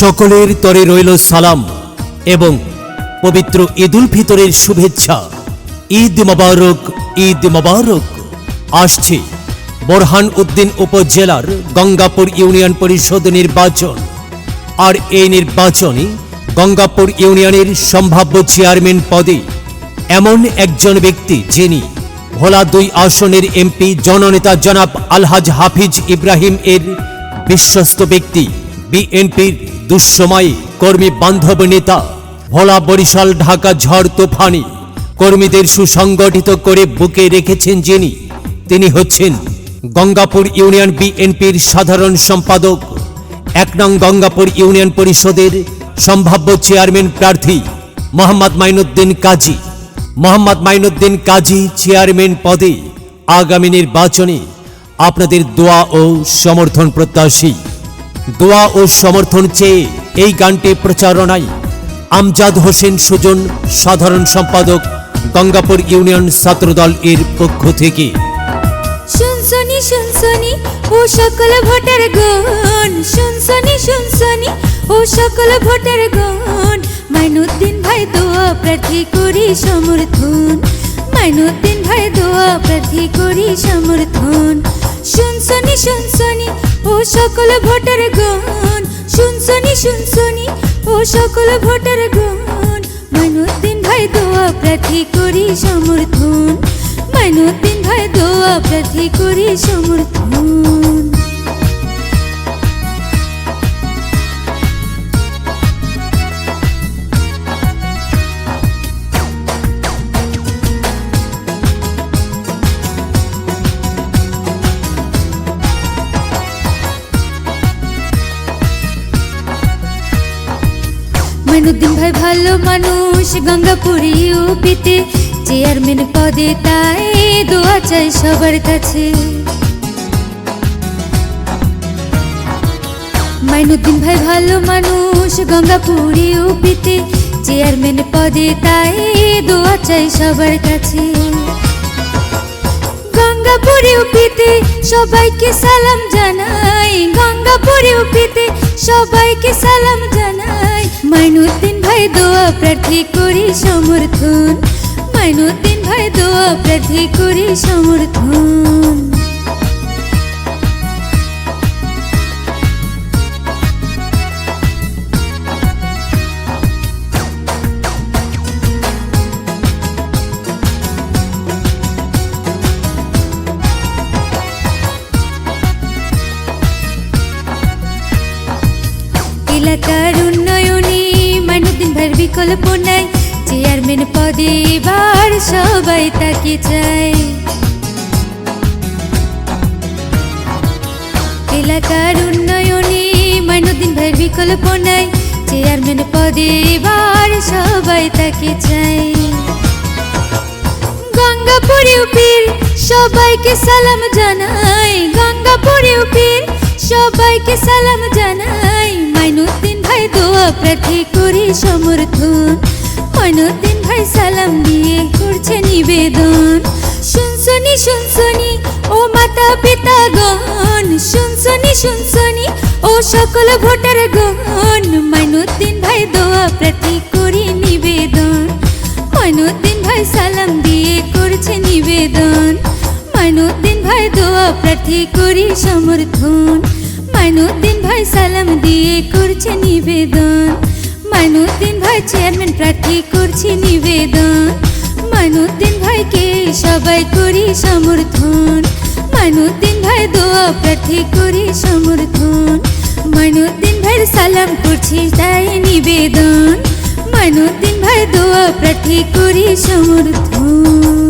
সকলের তরে রইল সালাম এবং পবিত্র ঈদুল ফিতরের শুভেচ্ছা। ঈদ মোবারক, ঈদ মোবারক। আসছে বোরহান উদ্দিন উপজেলার গঙ্গাপুর ইউনিয়ন পরিষদ নির্বাচন। আর এই নির্বাচনে গঙ্গাপুর ইউনিয়নের সম্ভাব্য চেয়ারম্যান পদে এমন একজন ব্যক্তি যিনি ভোলা 2 আসনের এমপি জননেতা জনাব আলহাজ হাফিজ ইব্রাহিম এর বিশ্বস্ত ব্যক্তি, বিএনপির দুঃসময়ে কর্মী বান্ধব নেতা, ভোলা বরিশাল ঢাকা ঝড় তুফানে কর্মীদের সুসংগঠিত করে বুকে রেখেছেন যিনি, তিনি হচ্ছেন গঙ্গাপুর ইউনিয়ন বিএনপির সাধারণ সম্পাদক, 1 নং গঙ্গাপুর ইউনিয়ন পরিষদের সম্ভাব্য চেয়ারম্যান প্রার্থী মোহাম্মদ মাইনুদ্দিন কাজী। মোহাম্মদ মাইনুদ্দিন কাজী চেয়ারম্যান পদে আগামী নির্বাচনে আপনাদের দোয়া ও সমর্থন প্রত্যাশী। দোয়া ও সমর্থন চেয়ে এই গানটি প্রচারণায় আমজাদ হোসেন সুজন, সাধারণ সম্পাদক, গঙ্গাপুর ইউনিয়ন ছাত্রদল এর পক্ষ থেকে। শুনছনি শুনছনি ও সকল ভোটার গণ, শুনছনি শুনছনি ও সকল ভোটার গণ, মাইনুদ্দিন ভাই দোয়া প্রার্থী করি সমর্থন, মাইনুদ্দিন ভাই দোয়া প্রার্থী করি সমর্থন। শুনছনি শুনছনি ও সকল ভোটার গণ, শুনছনি শুনছনি ও সকল ভোটার গণ, মাইনুদ্দিন ভাই দোয়া প্রার্থী করি সমর্থন, মাইনুদ্দিন ভাই দোয়া প্রার্থী করি সমর্থন। মাইনুদ্দিন ভাই ভালো মানুষ, গঙ্গাপুর ইউপিতে চেয়ারম্যান পদে, তাই দোয়া চাই সবার কাছে। মাইনুদ্দিন ভাই ভালো মানুষ, গঙ্গাপুর ইউপিতে চেয়ারম্যান পদে, তাই দোয়া চাই সবার কাছে। গঙ্গাপুর ইউপিতে সবাইকে সালাম জানাই, গঙ্গাপুর ইউপিতে সবাইকে সালাম জানাই, মাইনুদ্দিন ভাই দোয়া প্রার্থী করি সমর্থন, মাইনুদ্দিন ভাই দোয়া প্রার্থী করি সমর্থন। এলাকার উন্নয়নে মাইনুদ্দিন ভাইয়ের বিকল্প নাই, চেয়ারম্যান পদে এবার সবাই তাকে চায়। এলাকার উন্নয়নে মাইনুদ্দিন ভাইয়ের বিকল্প নাই, চেয়ারম্যান পদে এবার সবাই তাকে চায়। গঙ্গাপুর ইউপির সবাইকে সালাম জানাই, গঙ্গাপুর ইউপির সবাইকে সালাম জানাই, মাইনুদ্দিন ভাই দোয়া প্রার্থী করি সমর্থন, মাইনুদ্দিন ভাই সালাম দিয়ে করছে নিবেদন। শুনছনি শুনছনি ও মাতা পিতা গণ, শুনছনি শুনছনি ও সকল ভোটার গণ, মাইনুদ্দিন ভাই দোয়া প্রার্থী করি নিবেদন, মাইনুদ্দিন ভাই সালাম দিয়ে করছে নিবেদন, মাইনুদ্দিন ভাই দোয়া প্রার্থী করি সমর্থন, মাইনুদ্দিন ভাই সালাম দিয়ে করছে নিবেদন, মাইনুদ্দিন ভাই চেয়ারম্যান প্রার্থী করছি নিবেদন, মাইনুদ্দিন ভাইকে সবাই করি সমর্থন, মাইনুদ্দিন ভাই দোয়া প্রার্থী করি সমর্থন, মাইনুদ্দিন ভাইয়ের সালাম করছি তাই নিবেদন, মাইনুদ্দিন ভাই দোয়া প্রার্থী করি সমর্থন।